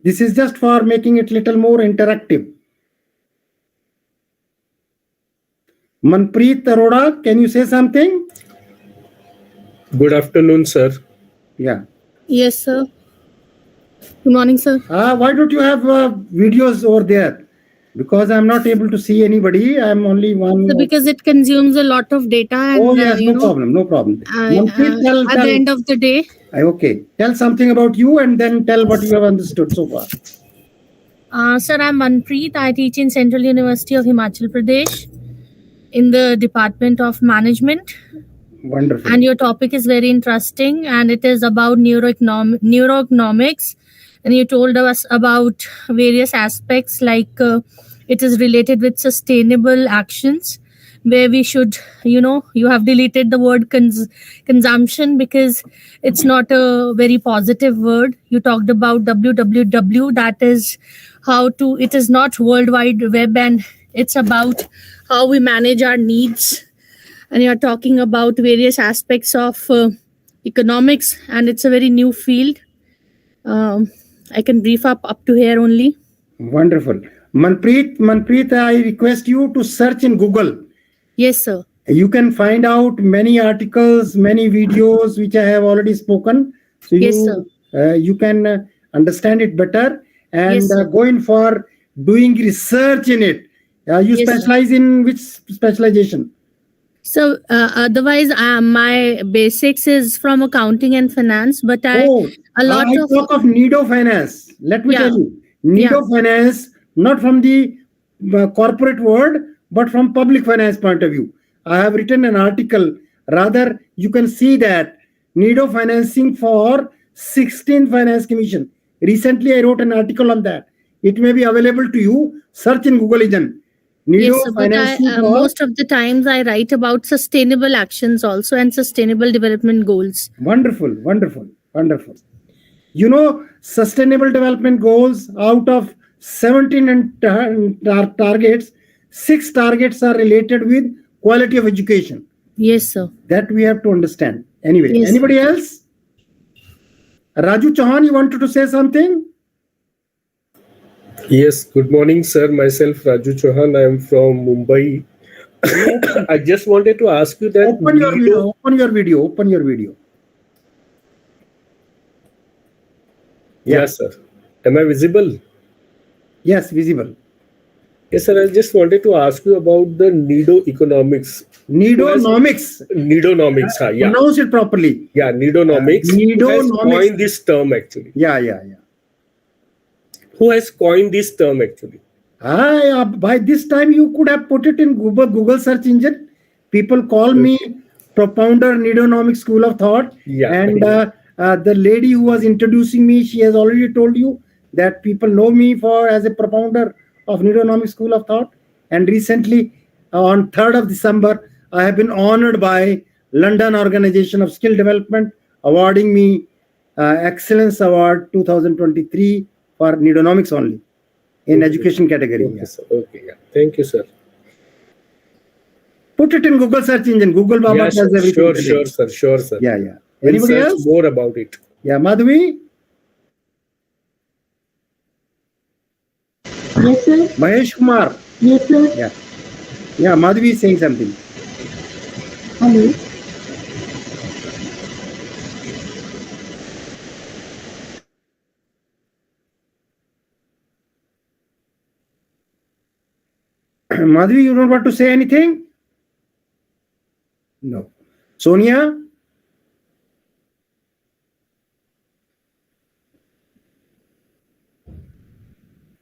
This is just for making it little more interactive. Manpreet Arora, can you say something? Good afternoon, sir. Yeah. Yes, sir. Good morning, sir. Why don't you have videos over there? Because I'm not able to see anybody. I'm only one. So because it consumes a lot of data. And, oh, yes, no problem. Manpreet, at the end of the day. Okay. Tell something about you and then tell what you have understood so far. Sir, I'm Manpreet. I teach in Central University of Himachal Pradesh in the Department of Management. Wonderful. And your topic is very interesting, and it is about neuroeconomics. And you told us about various aspects, like it is related with sustainable actions, where we should, you have deleted the word consumption because it's not a very positive word. You talked about WWW, that is it is not World Wide Web, and it's about how we manage our needs. And you're talking about various aspects of economics, and it's a very new field. I can brief up to here only. Wonderful. Manpreet, I request you to search in Google. Yes, sir. You can find out many articles, many videos which I have already spoken. So yes, sir. You can understand it better and yes, go in for doing research in it. You yes, specialize sir. in which specialization? So otherwise, my basics is from accounting and finance, but I talk of Nido Finance. Let me tell you, Nido Finance, not from the corporate world, but from public finance point of view. I have written an article. Rather, you can see that Nido financing for 16th Finance Commission. Recently, I wrote an article on that. It may be available to you. Search in Google Engine. Yes, sir, but most of the times I write about sustainable actions also and sustainable development goals. Wonderful. Sustainable development goals, out of 17 targets, 6 targets are related with quality of education. Yes, sir. That we have to understand. Anyway, yes, anybody else? Raju Chauhan, you wanted to say something? Yes, good morning, sir. Myself, Raju Chauhan. I am from Mumbai. I just wanted to ask you that... Open your video. Yes, sir. Am I visible? Yes, visible. Yes, sir. I just wanted to ask you about the Nido-economics. Nidonomics. Yeah. Pronounce it properly. Yeah, Nidonomics. Who has coined this term, actually? Yeah. Who has coined this term, actually? By this time, you could have put it in Google search engine. People call me propounder Nidonomics school of thought. Yeah. And the lady who was introducing me, she has already told you that people know me as a propounder of Nidonomics school of thought. And recently, on 3rd of December, I have been honored by London Organization of Skill Development, awarding me Excellence Award 2023 for Nidonomics only in education category. Okay, sir. Okay, yeah. Thank you, sir. Put it in Google search engine. Google Baba has everything. Sure, sir. Yeah. Anybody else? More about it. Yeah, Madhavi? Yes, sir. Mahesh Kumar? Yes, sir. Yeah, Madhavi is saying something. Hello. Madhavi, you don't want to say anything? No. Sonia?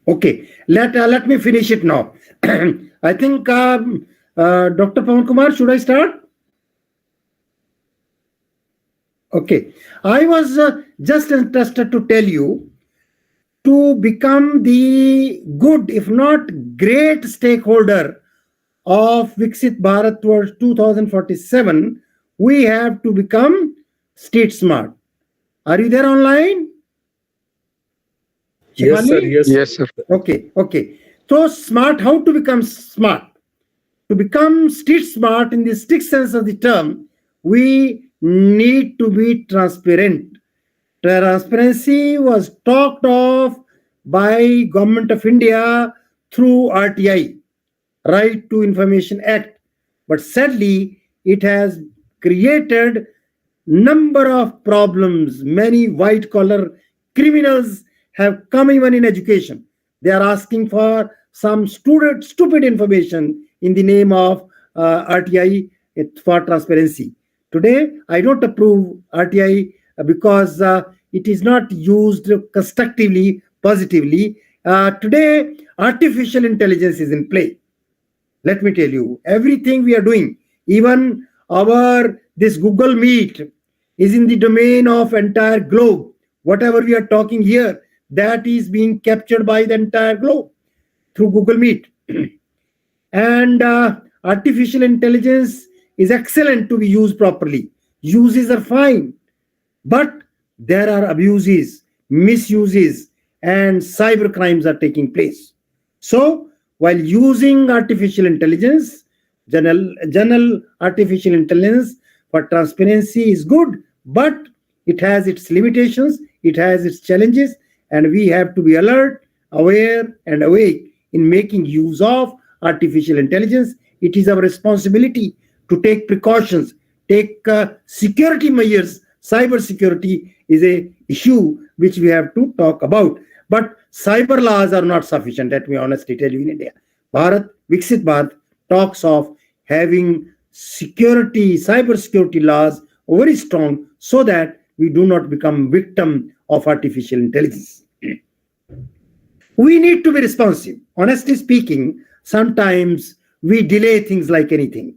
Okay, let me finish it now. I think Dr. Pawan Kumar, should I start? Okay, I was just interested to tell you, to become the good, if not great stakeholder of Viksit Bharat towards 2047, we have to become street smart. Are you there online? Yes, sir. Yes, sir. Okay. So smart, how to become smart? To become street smart in the strict sense of the term, we need to be transparent. Transparency was talked of by Government of India through RTI, Right to Information Act. But sadly, it has created number of problems. Many white-collar criminals have come even in education. They are asking for some stupid information in the name of RTI for transparency. Today, I don't approve RTI because it is not used constructively, positively. Today, artificial intelligence is in play. Let me tell you, everything we are doing, even this Google Meet is in the domain of entire globe. Whatever we are talking here, that is being captured by the entire globe through Google Meet. And artificial intelligence is excellent to be used properly. Uses are fine, but there are abuses, misuses, and cyber crimes are taking place. So, while using artificial intelligence, general artificial intelligence for transparency is good, but it has its limitations, it has its challenges, and we have to be alert, aware, and awake in making use of artificial intelligence. It is our responsibility to take precautions, take security measures. Cyber security is an issue which we have to talk about. But cyber laws are not sufficient, let me honestly tell you, in India. Viksit Bharat talks of having cyber security laws very strong so that we do not become victim of artificial intelligence. We need to be responsive. Honestly speaking, sometimes we delay things like anything.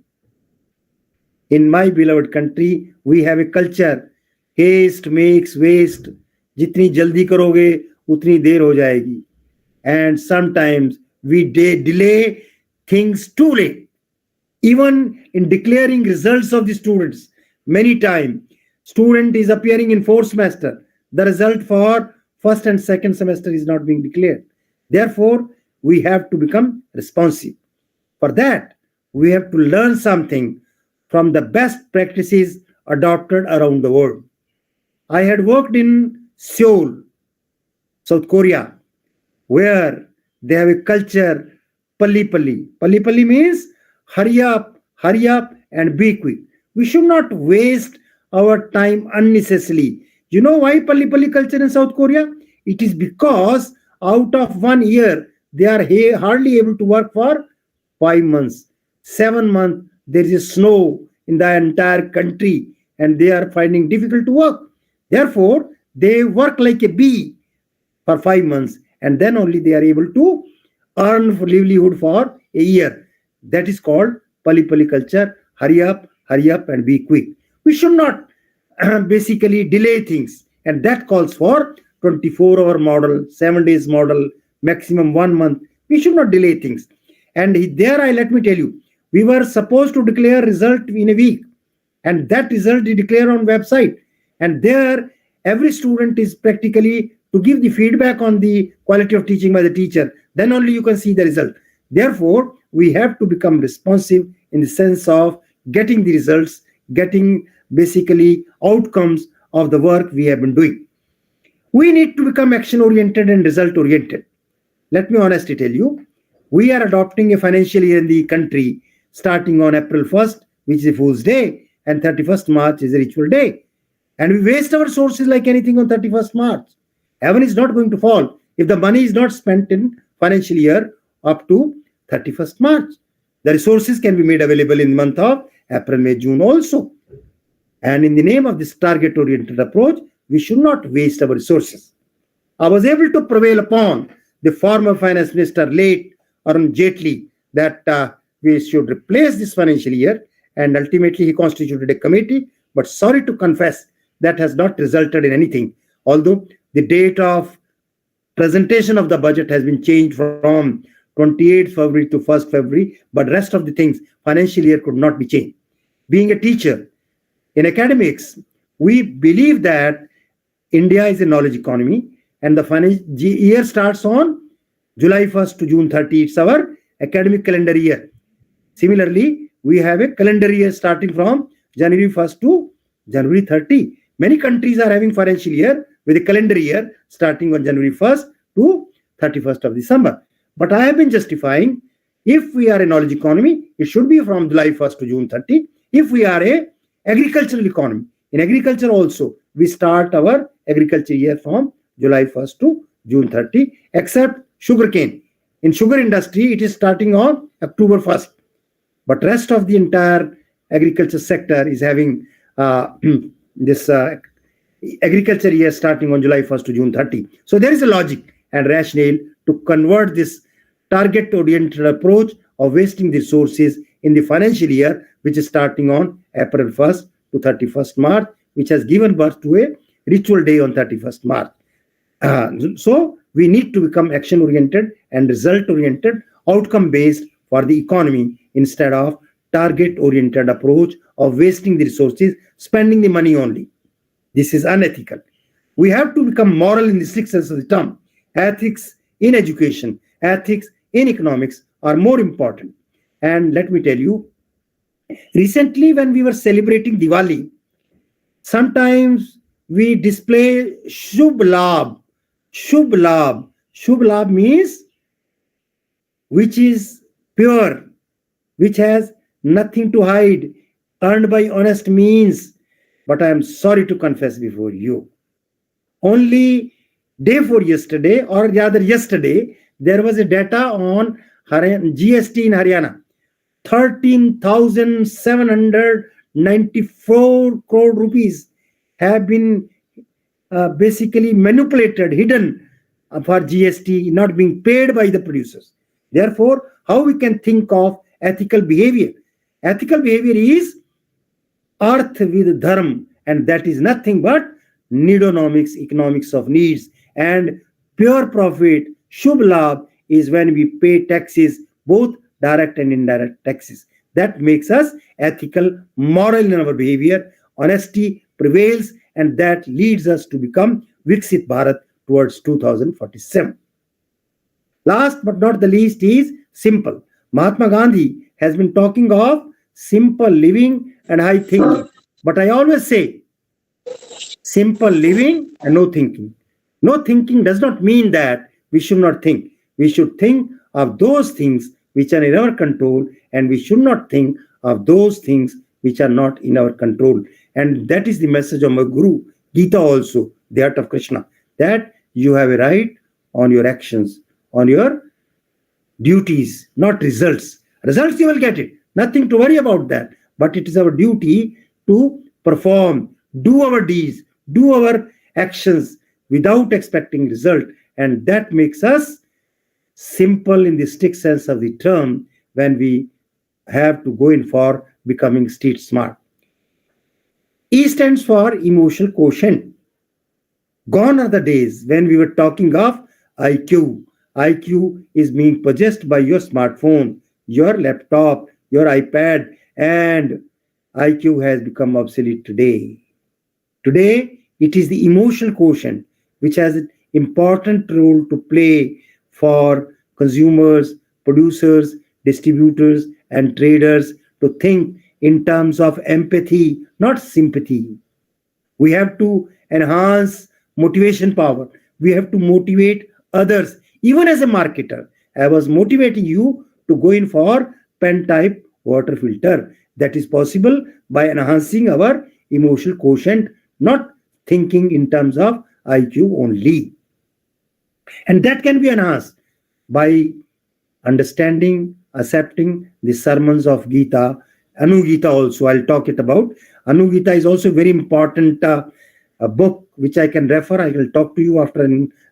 In my beloved country, we have a culture, haste makes waste. Jitni jaldi karoge, utni der ho jayegi. And sometimes we delay things too late. Even in declaring results of the students, many times, student is appearing in fourth semester. The result for first and second semester is not being declared. Therefore, we have to become responsive. For that, we have to learn something from the best practices adopted around the world. I had worked in Seoul, South Korea, where they have a culture, palli palli. Palli palli means hurry up, and be quick. We should not waste our time unnecessarily. You know why palli palli culture in South Korea? It is because out of 1 year, they are hardly able to work for 5 months. 7 months, there is snow in the entire country and they are finding difficult to work. Therefore, they work like a bee for 5 months and then only they are able to earn livelihood for a year. That is called Pali Pali culture. Hurry up and be quick. We should not basically delay things, and that calls for 24-hour model, 7 days model, maximum 1 month. We should not delay things. And let me tell you, we were supposed to declare result in a week, and that result is declared on website. And there, every student is practically to give the feedback on the quality of teaching by the teacher. Then only you can see the result. Therefore, we have to become responsive in the sense of getting the results, getting basically outcomes of the work we have been doing. We need to become action-oriented and result-oriented. Let me honestly tell you, we are adopting a financial year in the country starting on April 1st, which is a Fool's Day, and 31st March is a ritual day. And we waste our sources like anything on 31st March. Heaven is not going to fall if the money is not spent in financial year up to 31st March. The resources can be made available in the month of April, May, June also. And in the name of this target-oriented approach, we should not waste our resources. I was able to prevail upon the former finance minister, late Arun Jaitley, that we should replace this financial year, and ultimately he constituted a committee. But sorry to confess, that has not resulted in anything. Although the date of presentation of the budget has been changed from 28th February to 1st February, but rest of the things, financial year could not be changed. Being a teacher, in academics, we believe that India is a knowledge economy and the financial year starts on July 1st to June 30. It's our academic calendar year. Similarly, we have a calendar year starting from January 1st to January 30. Many countries are having financial year with a calendar year starting on January 1st to 31st of December. But I have been justifying, if we are a knowledge economy, it should be from July 1st to June 30. If we are a agricultural economy, in agriculture also, we start our agriculture year from July 1st to June 30, except sugarcane. In sugar industry, it is starting on October 1st. But rest of the entire agriculture sector is having this agriculture year starting on July 1st to June 30. So there is a logic and rationale to convert this target-oriented approach of wasting the resources in the financial year, which is starting on April 1st to 31st March, which has given birth to a ritual day on 31st March. So we need to become action-oriented and result-oriented, outcome-based for the economy instead of target-oriented approach of wasting the resources, spending the money only. This is unethical. We have to become moral in the strict sense of the term. Ethics in education, ethics in economics are more important. And let me tell you, recently when we were celebrating Diwali, sometimes we display Shubh Labh. Shubh Labh. Shubh Labh means which is pure, which has nothing to hide, earned by honest means. But I am sorry to confess before you, only day before yesterday, or rather yesterday, there was a data on GST in Haryana. 13,794 crore rupees have been basically manipulated, hidden for GST, not being paid by the producers. Therefore, how we can think of ethical behavior? Ethical behavior is earth with dharma, and that is nothing but needonomics, economics of needs. And pure profit, Shubh Labh, is when we pay taxes, both direct and indirect taxes. That makes us ethical, moral in our behavior. Honesty prevails, and that leads us to become Viksit Bharat towards 2047. Last but not the least is simple. Mahatma Gandhi has been talking of simple living and high thinking. But I always say, simple living and no thinking. No thinking does not mean that we should not think. We should think of those things which are in our control, and we should not think of those things which are not in our control. And that is the message of my Guru, Gita also, the art of Krishna, that you have a right on your actions, on your duties, not results. Results you will get it. Nothing to worry about that. But it is our duty to perform, do our deeds, do our actions without expecting result. And that makes us simple in the strict sense of the term when we have to go in for becoming street smart. E stands for emotional quotient. Gone are the days when we were talking of IQ. IQ is being possessed by your smartphone, your laptop, your iPad, and IQ has become obsolete today. Today, it is the emotional quotient which has an important role to play for consumers, producers, distributors, and traders to think in terms of empathy, not sympathy. We have to enhance motivation power. We have to motivate others. Even as a marketer, I was motivating you to go in for pen type water filter. That is possible by enhancing our emotional quotient, not thinking in terms of IQ only. And that can be enhanced by understanding, accepting the sermons of Gita. Anugita also, I'll talk it about. Anugita is also a very important book which I can refer. I will talk to you after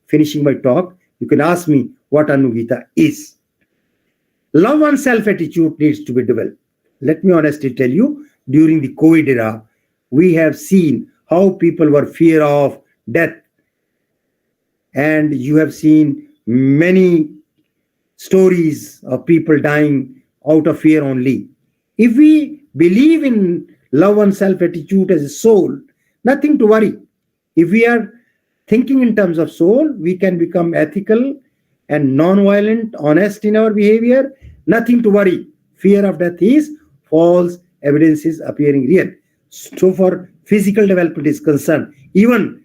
finishing my talk. You can ask me what Anugita is. Love oneself attitude needs to be developed. Let me honestly tell you, during the COVID era, we have seen how people were fear of death. And you have seen many stories of people dying out of fear only. If we believe in love oneself attitude as a soul, nothing to worry. If we are thinking in terms of soul, we can become ethical and non-violent, honest in our behavior. Nothing to worry. Fear of death is false, evidence is appearing real. So for physical development is concerned, even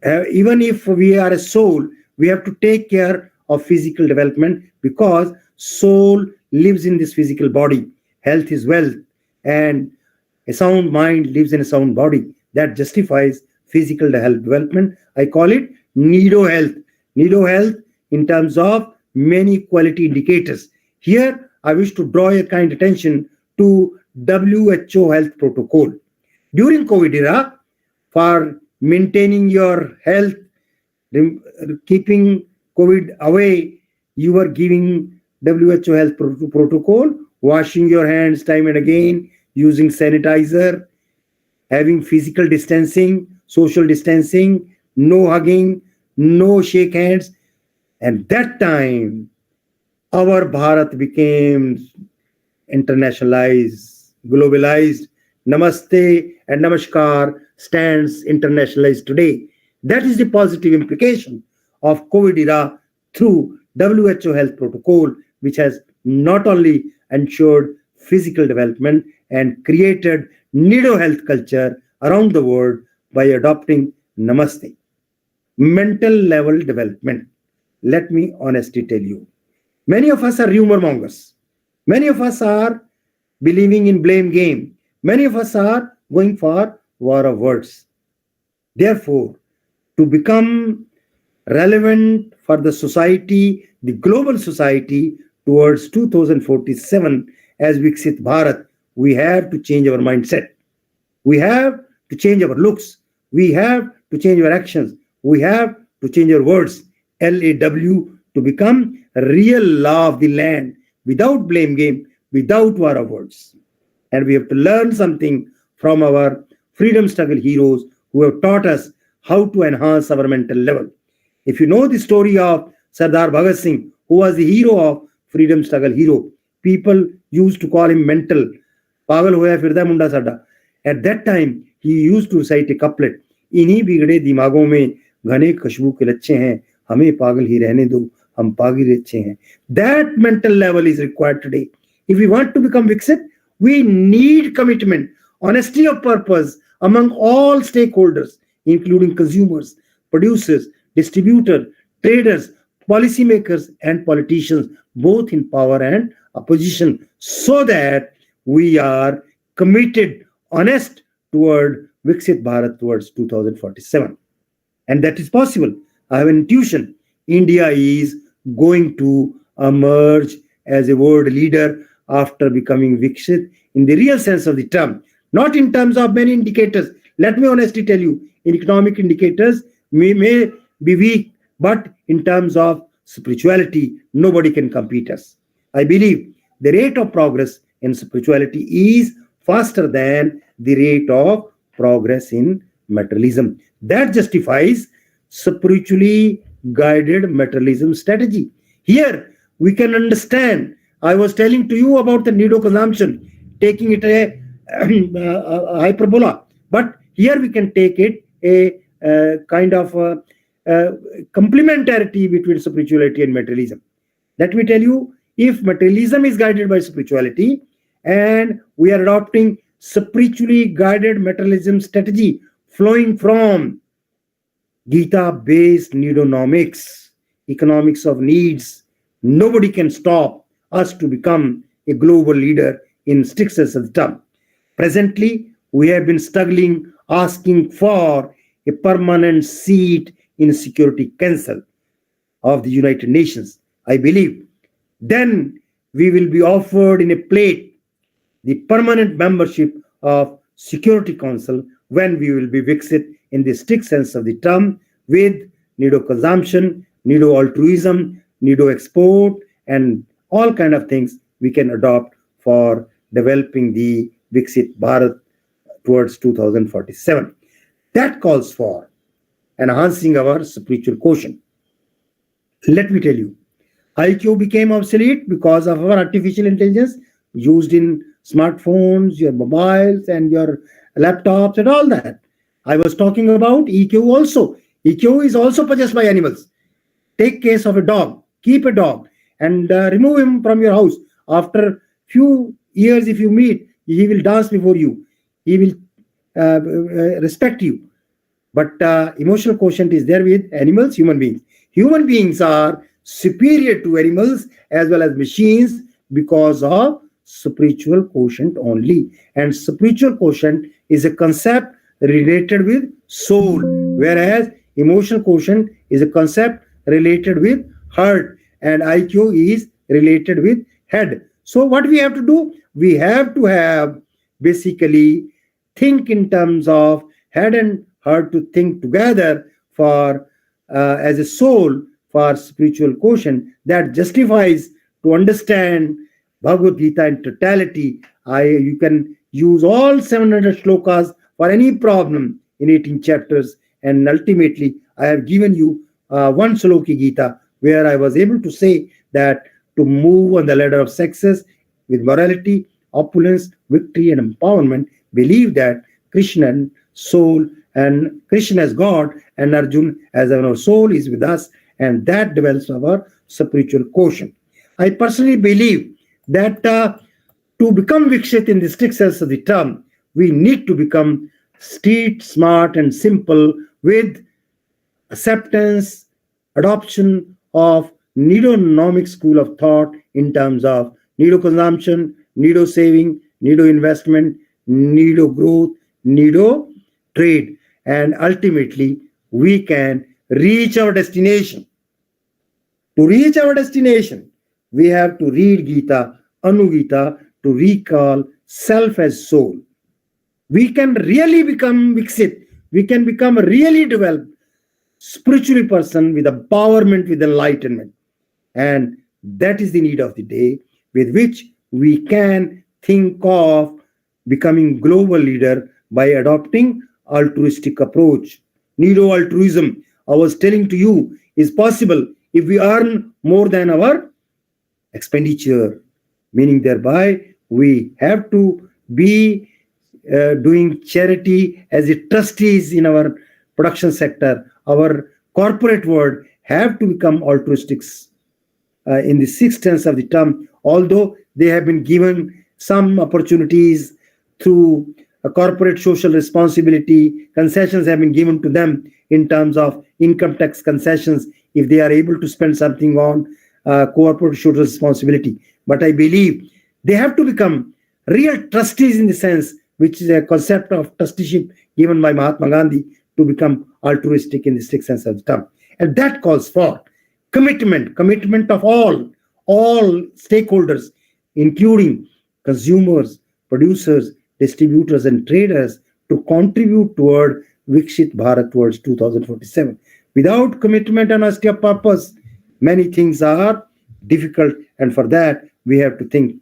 if we are a soul, we have to take care of physical development, because soul lives in this physical body. Health is wealth, and a sound mind lives in a sound body. That justifies physical health development. I call it nido health. Nido health in terms of many quality indicators. Here, I wish to draw your kind attention to WHO health protocol. During COVID era, for maintaining your health, keeping COVID away, you were giving WHO health protocol, washing your hands time and again, using sanitizer, having physical distancing, social distancing, no hugging, no shake hands. And that time, our Bharat became internationalized, globalized. Namaste and Namaskar stands internationalized today. That is the positive implication of COVID era through WHO health protocol, which has not only ensured physical development and created nido health culture around the world by adopting Namaste. Mental level development. Let me honestly tell you, many of us are rumor mongers. Many of us are believing in blame game. Many of us are going for war of words. Therefore, to become relevant for the society, the global society towards 2047 as Viksit Bharat, we have to change our mindset. We have to change our looks. We have to change our actions. We have to change our words. LAW, to become a real law of the land, without blame game, without war of words. And we have to learn something from our freedom struggle heroes who have taught us how to enhance our mental level. If you know the story of Sardar Bhagat Singh, who was the hero of freedom struggle hero, people used to call him mental. Pagal hoya firda munda sada. At that time, he used to recite a couplet. इन्हीं बिगड़े दिमागों में घने खुशबू के लच्छे हैं, हमें पागल ही रहने दो, हम पागल अच्छे हैं. That mental level is required today. If we want to become Viksit, we need commitment, honesty of purpose among all stakeholders, including consumers, producers, distributors, traders, policymakers, and politicians, both in power and opposition, so that we are committed, honest toward Viksit Bharat towards 2047. And that is possible. I have an intuition. India is going to emerge as a world leader after becoming Viksit in the real sense of the term, not in terms of many indicators. Let me honestly tell you, in economic indicators, we may be weak, but in terms of spirituality, nobody can compete us. I believe the rate of progress in spirituality is faster than the rate of progress in materialism. That justifies spiritually guided materialism strategy. Here, we can understand. I was telling to you about the nido consumption, taking it a hyperbola. But here we can take it a kind of complementarity between spirituality and materialism. Let me tell you, if materialism is guided by spirituality and we are adopting spiritually guided materialism strategy flowing from Gita-based nidonomics, economics of needs, nobody can stop us to become a global leader in strict sense of the term. Presently, we have been struggling, asking for a permanent seat in Security Council of the United Nations. I believe then we will be offered in a plate the permanent membership of Security Council when we will be Viksit in the strict sense of the term, with nido consumption, nido altruism, nido export, and all kind of things we can adopt for developing the Viksit Bharat towards 2047. That calls for enhancing our spiritual quotient. Let me tell you, IQ became obsolete because of our artificial intelligence used in smartphones, your mobiles, and your laptops, and all that. I was talking about EQ also. EQ is also possessed by animals. Take case of a dog. Keep a dog and remove him from your house. After few years, if you meet, he will dance before you. He will respect you. But emotional quotient is there with animals, human beings. human beings are superior to animals as well as machines because of spiritual quotient only. And spiritual quotient is a concept related with soul, whereas emotional quotient is a concept related with heart, and IQ is related with head. So what we have to do? We have to have basically think in terms of head and heart to think together for as a soul for spiritual quotient that justifies to understand Bhagavad Gita in totality. You can use all 700 shlokas for any problem in 18 chapters, and ultimately I have given you one Sloki Gita where I was able to say that to move on the ladder of success with morality, opulence, victory, and empowerment, believe that Krishna and soul and Krishna as God and Arjun as our soul is with us, and that develops our spiritual quotient. I personally believe that to become Vikshit in the strict sense of the term, we need to become street smart and simple with acceptance, adoption of Nido-nomic school of thought in terms of Nido consumption, Nido saving, Nido investment, Nido growth, Nido trade, and ultimately we can reach our destination. To reach our destination, we have to read Gita, Anugita, to recall self as soul. We can really become Viksit. We can become a really developed spiritual person with empowerment, with enlightenment. And that is the need of the day, with which we can think of becoming global leader by adopting altruistic approach. Nido altruism, I was telling to you, is possible if we earn more than our expenditure, meaning thereby we have to be doing charity as a trustees in our production sector. Our corporate world have to become altruistics in the sixth sense of the term, although they have been given some opportunities through a corporate social responsibility. Concessions have been given to them in terms of income tax concessions if they are able to spend something on corporate social responsibility. But I believe they have to become real trustees in the sense, which is a concept of trusteeship given by Mahatma Gandhi, to become altruistic in the strict sense of the term. And that calls for commitment of all stakeholders, including consumers, producers, distributors, and traders, to contribute toward Vikshit Bharat towards 2047. Without commitment and honesty of purpose, many things are difficult, and for that we have to think.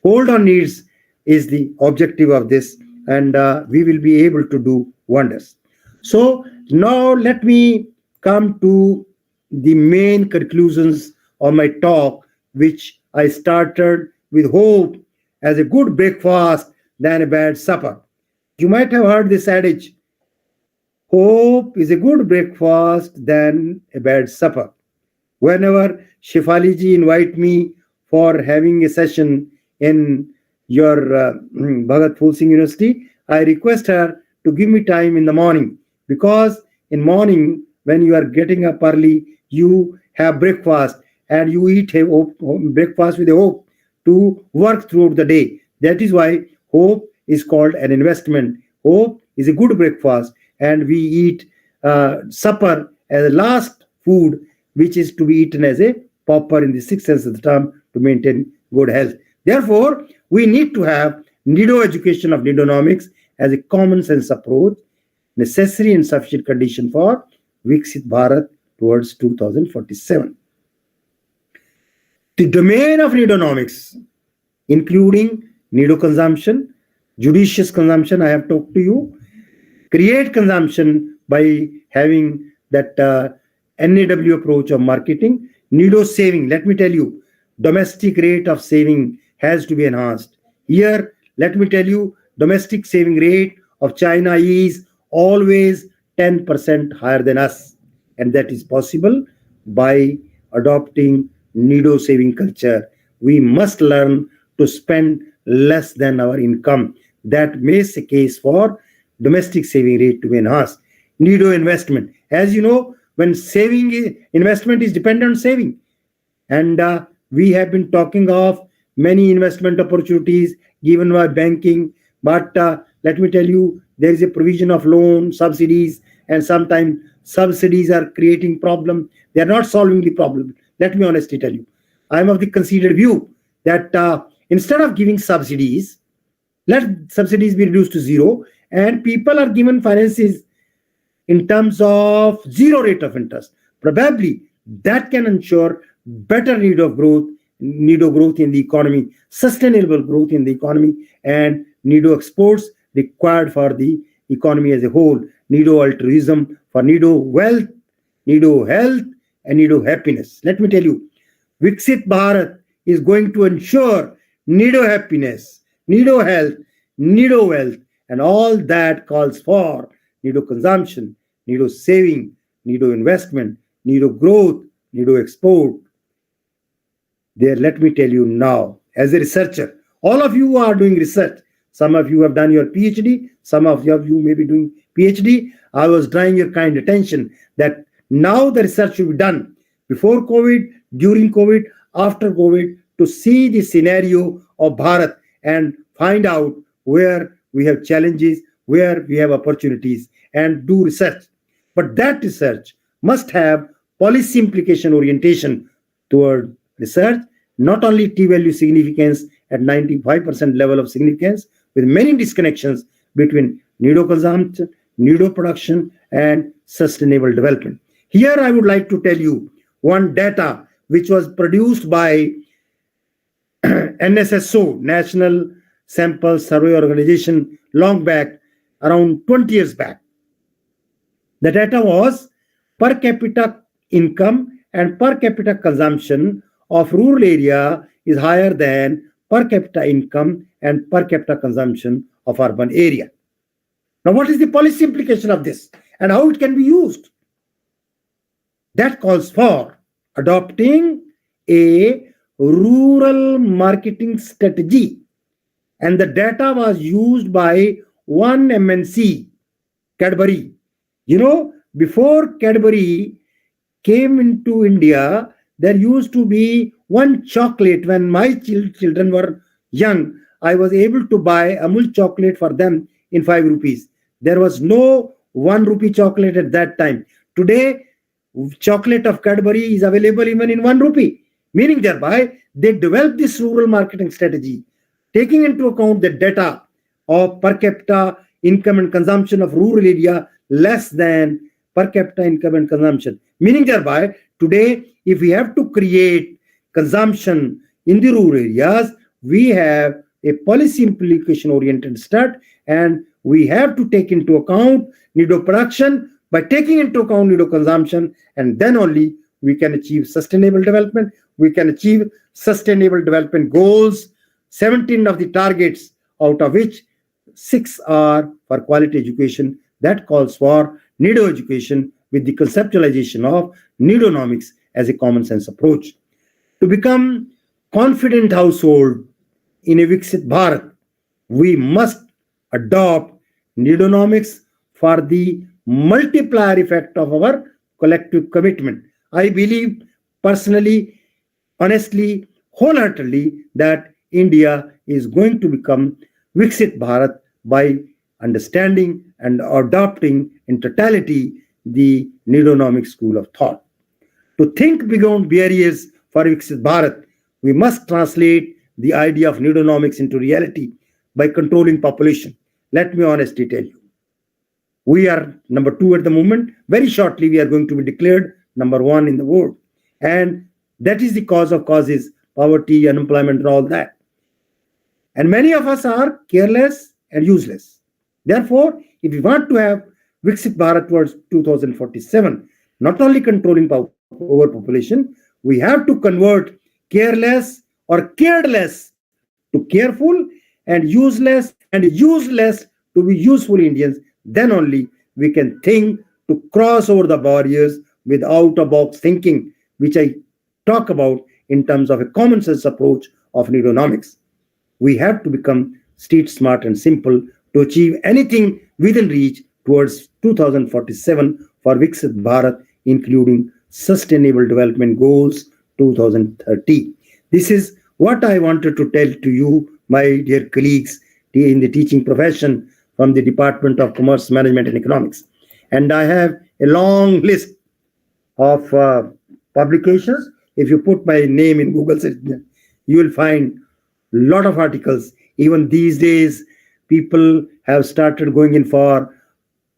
Hold on needs is the objective of this, and we will be able to do wonders. So now let me come to the main conclusions of my talk, which I started with hope as a good breakfast than a bad supper. You might have heard this adage, hope is a good breakfast than a bad supper. Whenever Shefali ji invite me for having a session in your Bhagat Phool Singh University, I request her to give me time in the morning, because in morning when you are getting up early, you have breakfast and you eat breakfast with a hope to work throughout the day. That is why hope is called an investment. Hope is a good breakfast, and we eat supper as a last food, which is to be eaten as a pauper in the sixth sense of the term to maintain good health. Therefore, we need to have Nido education of Nidonomics as a common sense approach, necessary and sufficient condition for Viksit Bharat towards 2047. The domain of Nidonomics, including Nido consumption, judicious consumption, I have talked to you, create consumption by having that NAW approach of marketing, Nido saving, let me tell you, domestic rate of saving has to be enhanced. Here, let me tell you, domestic saving rate of China is always 10% higher than us. And that is possible by adopting Nido saving culture. We must learn to spend less than our income. That makes a case for domestic saving rate to be enhanced. Nido investment. As you know, when investment is dependent on saving. And we have been talking of many investment opportunities given by banking. But let me tell you, there is a provision of loan, subsidies, and sometimes subsidies are creating problem. They are not solving the problem. Let me honestly tell you, I am of the considered view that instead of giving subsidies, let subsidies be reduced to zero, and people are given finances in terms of zero rate of interest. Probably that can ensure better need of growth in the economy, sustainable growth in the economy, and need of exports required for the economy as a whole, need of altruism, for need of wealth, need of health, and need of happiness. Let me tell you, Viksit Bharat is going to ensure need of happiness, need of health, need of wealth, and all that calls for need of consumption, need of saving, need of investment, need of growth, need of export. There, let me tell you now, as a researcher, all of you are doing research. Some of you have done your PhD, some of you may be doing PhD. I was drawing your kind attention that now the research should be done before COVID, during COVID, after COVID, to see the scenario of Bharat and find out where we have challenges, where we have opportunities, and do research. But that research must have policy implication orientation toward research, not only T-value significance at 95% level of significance, with many disconnections between need of consumption, need of production, and sustainable development. Here I would like to tell you one data which was produced by NSSO, National Sample Survey Organization, long back, around 20 years back. The data was per capita income and per capita consumption of rural area is higher than per capita income and per capita consumption of urban area. Now, what is the policy implication of this and how it can be used? That calls for adopting a rural marketing strategy. And the data was used by one MNC, Cadbury. You know, before Cadbury came into India, there used to be one chocolate. When my children were young, I was able to buy Amul chocolate for them in 5 rupees. There was no 1 rupee chocolate at that time. Today, chocolate of Cadbury is available even in 1 rupee. Meaning thereby, they developed this rural marketing strategy, taking into account the data of per capita income and consumption of rural area less than per capita income and consumption. Meaning thereby, today, if we have to create consumption in the rural areas, we have a policy implication oriented start, and we have to take into account need of production by taking into account need of consumption, and then only we can achieve sustainable development. We can achieve sustainable development goals, 17 of the targets, out of which 6 are for quality education. That calls for need of education with the conceptualization of needonomics as a common sense approach. To become confident household in a Viksit Bharat, we must adopt needonomics for the multiplier effect of our collective commitment. I believe personally, honestly, wholeheartedly that India is going to become Viksit Bharat by understanding and adopting in totality the needonomic school of thought. To think beyond barriers for Viksit Bharat, we must translate the idea of needonomics into reality by controlling population. Let me honestly tell you, we are number 2 at the moment. Very shortly, we are going to be declared number 1 in the world. And that is the cause of causes, poverty, unemployment, and all that. And many of us are careless and useless. Therefore, if we want to have Viksit Bharat towards 2047, not only controlling overpopulation, we have to convert careless or caredless to careful, and useless to be useful Indians. Then only we can think to cross over the barriers with out-of-box thinking, which I talk about in terms of a common sense approach of needonomics. We have to become street smart and simple to achieve anything within reach towards 2047 for Viksit Bharat including Sustainable Development Goals 2030. This is what I wanted to tell to you, my dear colleagues in the teaching profession from the Department of Commerce, Management and Economics. And I have a long list of publications. If you put my name in Google search, you will find a lot of articles. Even these days, people have started going in for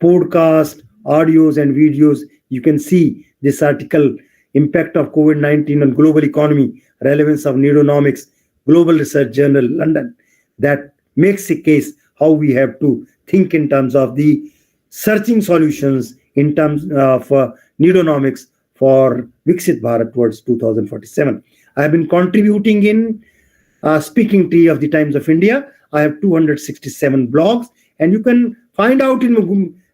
podcast, audios and videos. You can see this article, Impact of COVID-19 on Global Economy, Relevance of Neuronomics, Global Research Journal, London, that makes a case how we have to think in terms of the searching solutions in terms of neuronomics for Viksit Bharat towards 2047. I have been contributing in Speaking Tree of the Times of India. I have 267 blogs, and you can find out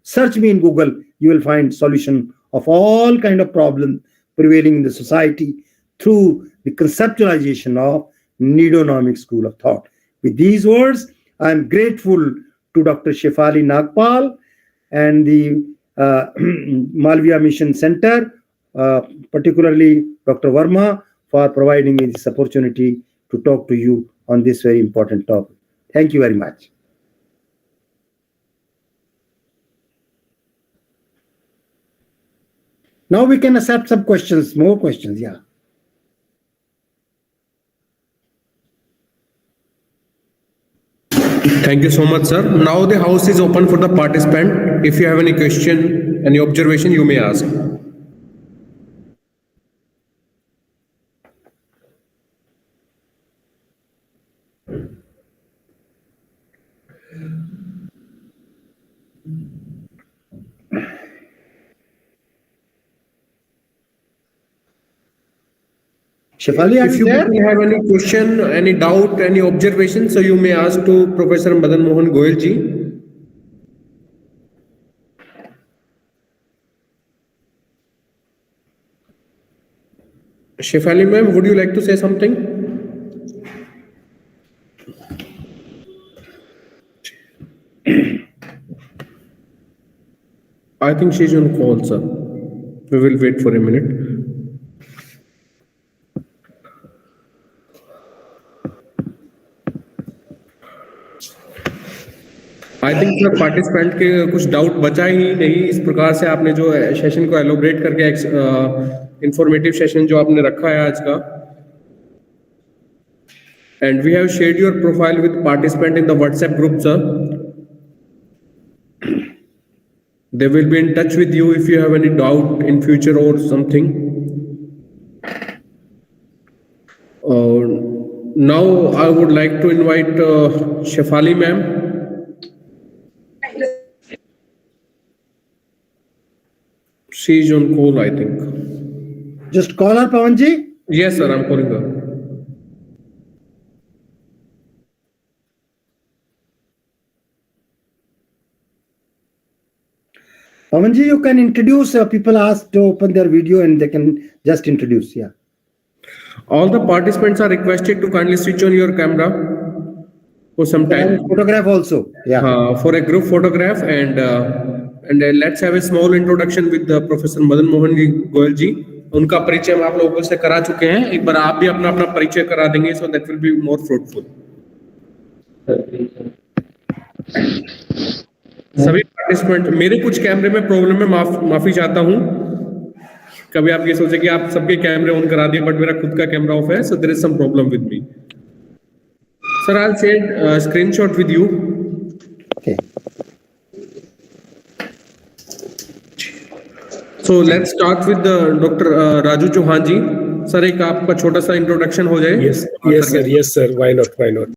search me in Google, you will find solution of all kind of problems prevailing in the society through the conceptualization of neuronomic school of thought. With these words, I am grateful to Dr. Shefali Nagpal and the Malviya Mission Center, particularly Dr. Verma, for providing me this opportunity to talk to you on this very important topic. Thank you very much. Now we can accept some questions, more questions, yeah. Thank you so much, sir. Now the house is open for the participant. If you have any question, any observation, you may ask. Shefali, are If you you there? people have any question, any doubt, any observation, so you may ask to Professor Madan Mohan Goel ji. Shefali ma'am, would you like to say something? I think she's on call, sir. We will wait for a minute. I think sir participant के कुछ doubt बचा ही नहीं। इस प्रकार से आपने जो session को एलोबरेट करके इंफॉर्मेटिव सेशन जो आपने रखा है आज का, and we have shared your profile with participant in the WhatsApp group sir. They will be in touch with you if you have any doubt in future or something. Now I would like to invite Shefali ma'am. She is on call, I think. Just call her, Pawanji. Yes, sir, I'm calling her. Pawanji, you can introduce. People ask to open their video and they can just introduce. Yeah. All the participants are requested to kindly switch on your camera for some time. Photograph also. Yeah. For a group photograph and let's have a small introduction with Professor Madan Mohan Goel ji. उनका परिचय हम आप लोगों से करा चुके हैं। एक बार आप भी अपना अपना परिचय करा देंगे, so that will be more fruitful. सभी पार्टिसिपेंट, मेरे कुछ कैमरे में प्रॉब्लम है, माफी चाहता हूँ। कभी आप ये सोचे कि आप सबके कैमरे ऑन करा दिए, बट मेरा खुद का कैमरा ऑफ है, so there is some problem with me. Sir, I'll share screenshot with you. Okay. So let's start with Dr. Raju Chauhan ji. Sir, एक आपका छोटा सा इंट्रोडक्शन हो जाए. Yes, sir. Why not?